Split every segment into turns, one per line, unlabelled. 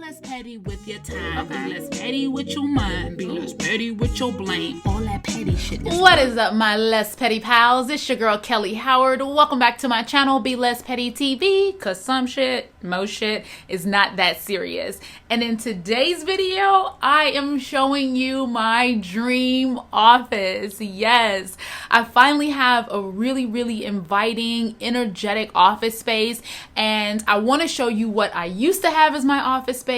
less petty with your time. Be less petty with your mind. Be less petty with your blame. All that petty shit.
What is up, my less petty pals? It's your girl Kellye Howard. Welcome back to my channel, Be Less Petty TV, cause some shit, most shit is not that serious. And in today's video, I am showing you my dream office. Yes, I finally have a really inviting, energetic office space, and I want to show you what I used to have as my office space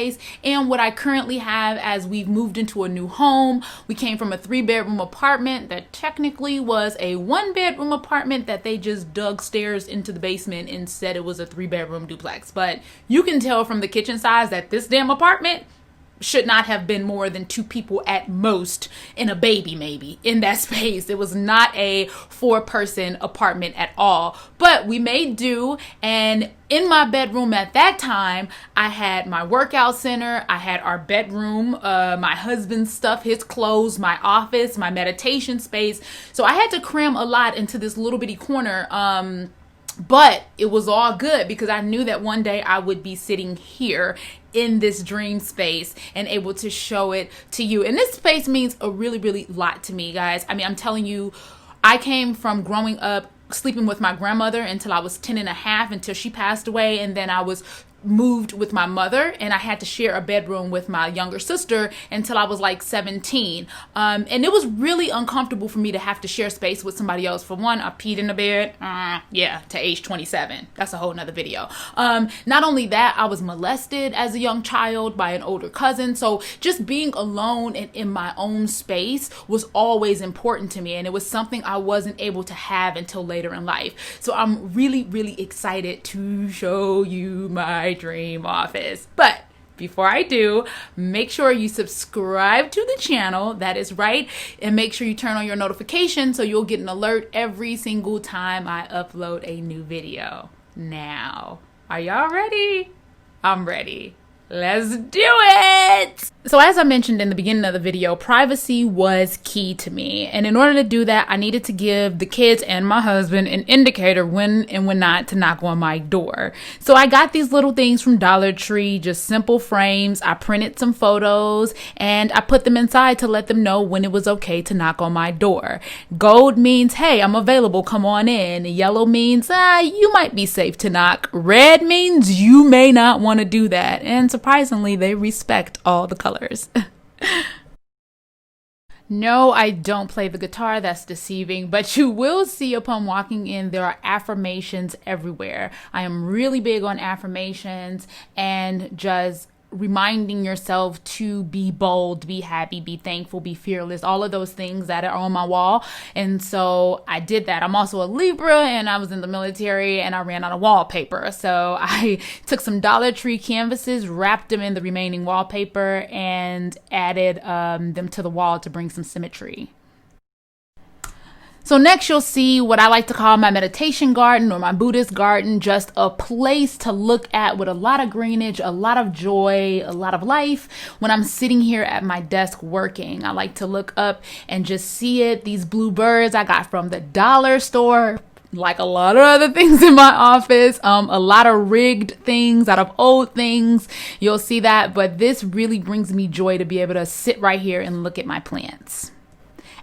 and what I currently have as we've moved into a new home. We came from a 3-bedroom apartment that technically was a 1-bedroom apartment that they just dug stairs into the basement and said it was a 3-bedroom duplex. But you can tell from the kitchen size that this damn apartment should not have been more than 2 people at most, and a baby maybe in that space. It was not a 4-person apartment at all, but we made do. And in my bedroom at that time, I had my workout center, I had our bedroom, my husband's stuff, his clothes, my office, my meditation space. So I had to cram a lot into this little bitty corner. But it was all good because I knew that one day I would be sitting here in this dream space and able to show it to you. And this space means a really lot to me, guys. I mean, I'm telling you, I came from growing up sleeping with my grandmother until I was 10 and a half, until she passed away. And then I was moved with my mother, and I had to share a bedroom with my younger sister until I was like 17. And it was really uncomfortable for me to have to share space with somebody else. For one, I peed in the bed, to age 27. That's a whole nother video. Not only that, I was molested as a young child by an older cousin. So just being alone and in my own space was always important to me. And it was something I wasn't able to have until later in life. So I'm really excited to show you my dream office. But before I do, make sure you subscribe to the channel. That is right. And make sure you turn on your notifications so you'll get an alert every single time I upload a new video. Now, are y'all ready? I'm ready. Let's do it! So as I mentioned in the beginning of the video, privacy was key to me. And in order to do that, I needed to give the kids and my husband an indicator when and when not to knock on my door. So I got these little things from Dollar Tree, just simple frames. I printed some photos and I put them inside to let them know when it was okay to knock on my door. Gold means, hey, I'm available, come on in. Yellow means, you might be safe to knock. Red means you may not want to do that. And surprisingly, they respect all the colors. No, I don't play the guitar. That's deceiving. But you will see upon walking in, there are affirmations everywhere. I am really big on affirmations and just reminding yourself to be bold, be happy, be thankful, be fearless, all of those things that are on my wall. And so I did that. I'm also a Libra, and I was in the military and I ran out of wallpaper. So I took some Dollar Tree canvases, wrapped them in the remaining wallpaper, and added them to the wall to bring some symmetry. So next you'll see what I like to call my meditation garden or my Buddhist garden, just a place to look at with a lot of greenage, a lot of joy, a lot of life. When I'm sitting here at my desk working, I like to look up and just see it. These blue birds I got from the dollar store, like a lot of other things in my office, a lot of rigged things out of old things. You'll see that, but this really brings me joy to be able to sit right here and look at my plants.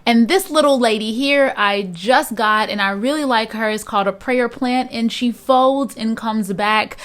And this little lady here I just got, and I really like her. It's called a prayer plant, and she folds and comes back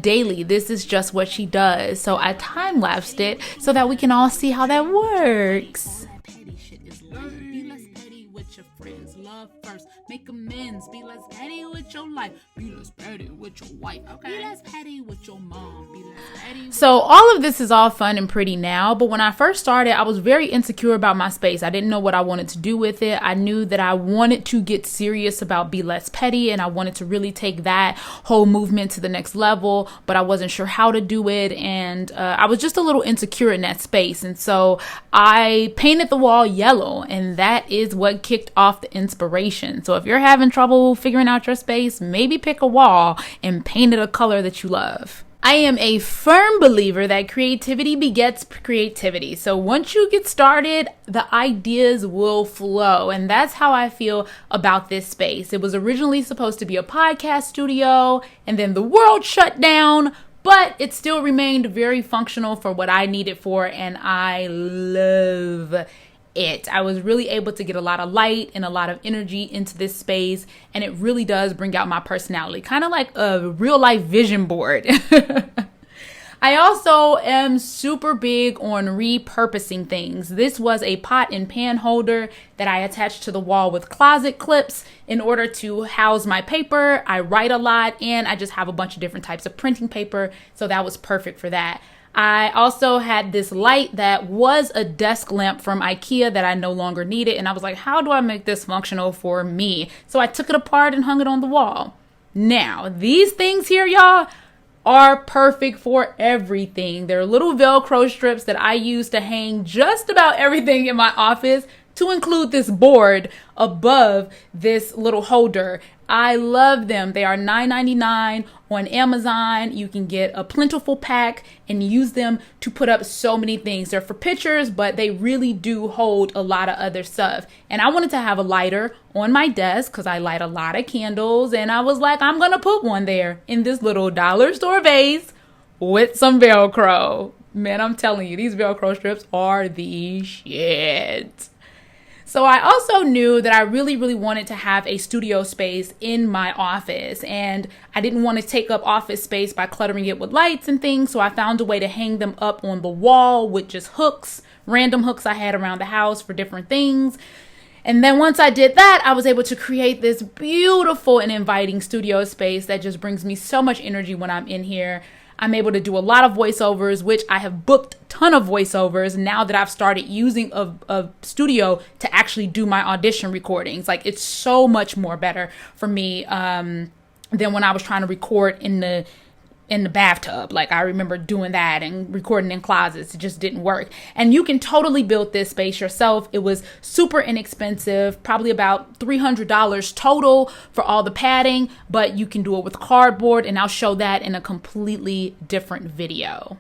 daily. This is just what she does. So I time-lapsed it so that we can all see how that works.
Be less petty with your friends. Love first. Make amends. Be less petty with your life. Be less petty with your wife. Okay. Be less petty with your mom. Be less petty with
So all of this is all fun and pretty now, but when I first started, I was very insecure about my space. I didn't know what I wanted to do with it. I knew that I wanted to get serious about Be Less Petty, and I wanted to really take that whole movement to the next level, but I wasn't sure how to do it, and I was just a little insecure in that space. And so I painted the wall yellow, and that is what kicked off the inspiration. So if you're having trouble figuring out your space, maybe pick a wall and paint it a color that you love. I am a firm believer that creativity begets creativity. So once you get started, the ideas will flow. And that's how I feel about this space. It was originally supposed to be a podcast studio, and then the world shut down. but it still remained very functional for what I needed for, and I love it. I was really able to get a lot of light and a lot of energy into this space, and it really does bring out my personality, kind of like a real life vision board. I also am super big on repurposing things. This was a pot and pan holder that I attached to the wall with closet clips in order to house my paper. I write a lot, and I just have a bunch of different types of printing paper, so that was perfect for that. I also had this light that was a desk lamp from IKEA that I no longer needed, and I was like, how do I make this functional for me? So I took it apart and hung it on the wall. Now, these things here, y'all, are perfect for everything. They're little Velcro strips that I use to hang just about everything in my office, to include this board above this little holder. I love them. They are $9.99 on Amazon. You can get a plentiful pack and use them to put up so many things. They're for pictures, but they really do hold a lot of other stuff. And I wanted to have a lighter on my desk because I light a lot of candles. And I was like, I'm going to put one there in this little dollar store vase with some Velcro. Man, I'm telling you, these Velcro strips are the shit. So I also knew that I really, really wanted to have a studio space in my office, and I didn't want to take up office space by cluttering it with lights and things. So I found a way to hang them up on the wall with just hooks, random hooks I had around the house for different things. And then once I did that, I was able to create this beautiful and inviting studio space that just brings me so much energy when I'm in here. I'm able to do a lot of voiceovers, which I have booked a ton of voiceovers now that I've started using a studio to actually do my audition recordings. Like, it's so much more better for me than when I was trying to record in the bathtub. Like, I remember doing that and recording in closets. It just didn't work. And you can totally build this space yourself. It was super inexpensive, probably about $300 total for all the padding, but you can do it with cardboard, and I'll show that in a completely different video.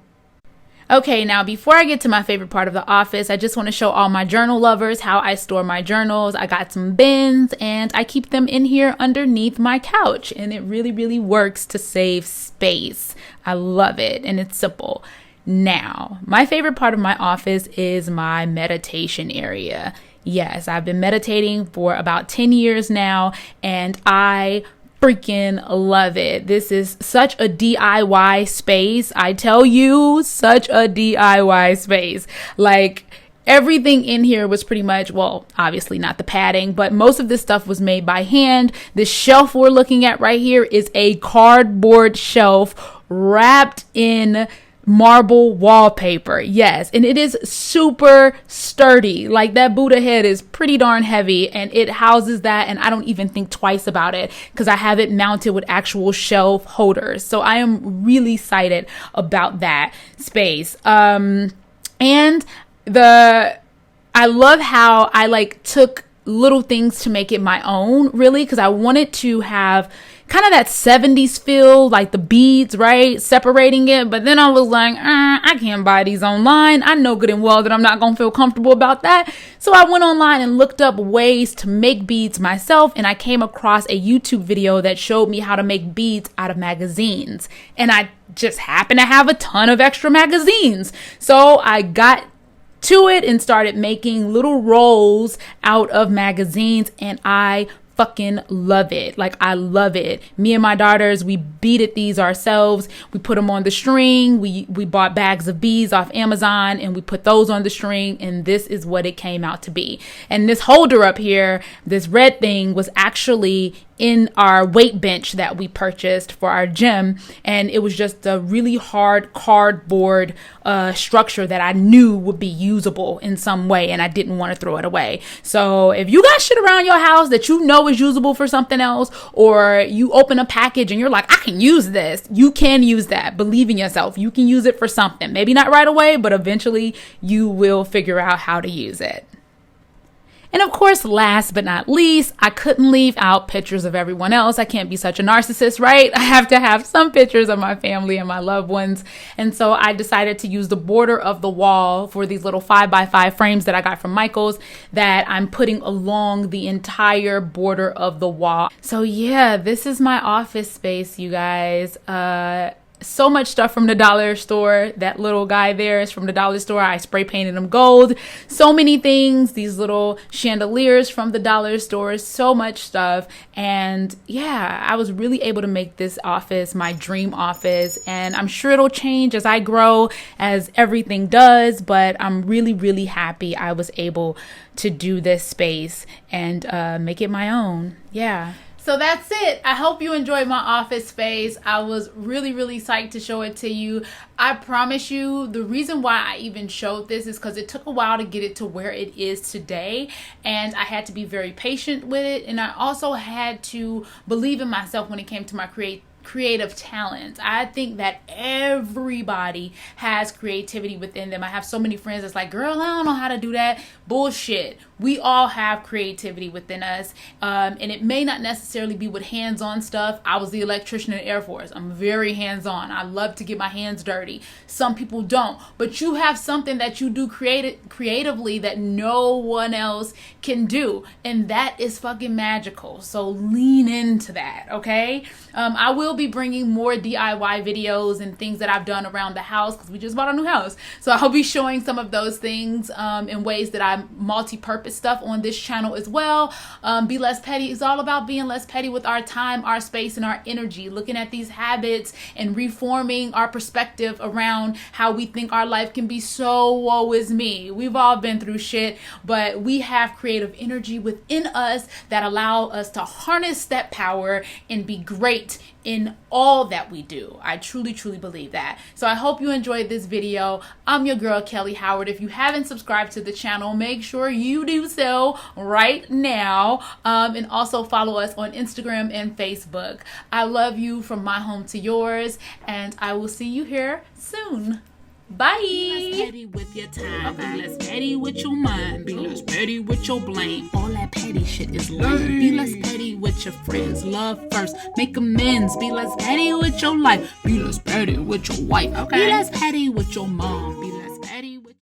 Okay, now before I get to my favorite part of the office, I just want to show all my journal lovers how I store my journals. I got some bins, and I keep them in here underneath my couch, and it really, really works to save space. I love it, and it's simple. Now, my favorite part of my office is my meditation area. Yes, I've been meditating for about 10 years now, and I freaking love it. This is such a DIY space. I tell you, such a DIY space. Like, everything in here was pretty much, well, obviously not the padding, but most of this stuff was made by hand. This shelf we're looking at right here is a cardboard shelf wrapped in marble wallpaper. Yes, and it is super sturdy. Like, that Buddha head is pretty darn heavy, and it houses that, and I don't even think twice about it because I have it mounted with actual shelf holders. So I am really excited about that space. And I love how I took little things to make it my own, really, because I wanted to have kind of that 70s feel, like the beads, right? Separating it. But then I was like, I can't buy these online. I know good and well that I'm not going to feel comfortable about that. So I went online and looked up ways to make beads myself. And I came across a YouTube video that showed me how to make beads out of magazines. And I just happen to have a ton of extra magazines. So I got to it and started making little rolls out of magazines, and I fucking love it. Like, I love it. Me and my daughters, we beaded these ourselves. We put them on the string. We bought bags of beads off Amazon, and we put those on the string, and this is what it came out to be. And this holder up here, this red thing, was actually in our weight bench that we purchased for our gym, and it was just a really hard cardboard structure that I knew would be usable in some way, and I didn't want to throw it away. So if you got shit around your house that you know is usable for something else, or you open a package and you're like, I can use this, you can use that. Believe in yourself. You can use it for something. Maybe not right away, but eventually you will figure out how to use it. And of course, last but not least, I couldn't leave out pictures of everyone else. I can't be such a narcissist, right? I have to have some pictures of my family and my loved ones. And so I decided to use the border of the wall for these little 5x5 frames that I got from Michael's that I'm putting along the entire border of the wall. So yeah, this is my office space, you guys. so much stuff from the dollar store. That little guy there is from the dollar store. I spray painted him gold. So many things. These little chandeliers from the dollar store. So much stuff. And yeah, I was really able to make this office my dream office. And I'm sure it'll change as I grow, as everything does. But I'm really, really happy I was able to do this space and make it my own. Yeah. So that's it. I hope you enjoyed my office space. I was really, really psyched to show it to you. I promise you, the reason why I even showed this is because it took a while to get it to where it is today. And I had to be very patient with it. And I also had to believe in myself when it came to my creative talents. I think that everybody has creativity within them. I have so many friends that's like, girl, I don't know how to do that. Bullshit. We all have creativity within us. And it may not necessarily be with hands-on stuff. I was the electrician in the Air Force. I'm very hands-on. I love to get my hands dirty. Some people don't. But you have something that you do creatively that no one else can do. And that is fucking magical. So lean into that, okay? I will be bringing more DIY videos and things that I've done around the house because we just bought a new house. So I'll be showing some of those things in ways that I multi-purpose stuff on this channel as well. Be Less Petty is all about being less petty with our time, our space, and our energy. Looking at these habits and reforming our perspective around how we think our life can be so woe is me. We've all been through shit, but we have creative energy within us that allow us to harness that power and be great in all that we do. I truly, truly believe that. So I hope you enjoyed this video. I'm your girl, Kellye Howard. If you haven't subscribed to the channel, make sure you do so right now. And also follow us on Instagram and Facebook. I love you from my home to yours, and I will see you here soon. Bye.
Be less petty with your time. Okay. Be less petty with your mind. Be less petty with your blame. All that petty shit is lame. Be less petty with your friends. Love first. Make amends. Be less petty with your life. Be less petty with your wife. Okay. Be less petty with your mom. Be less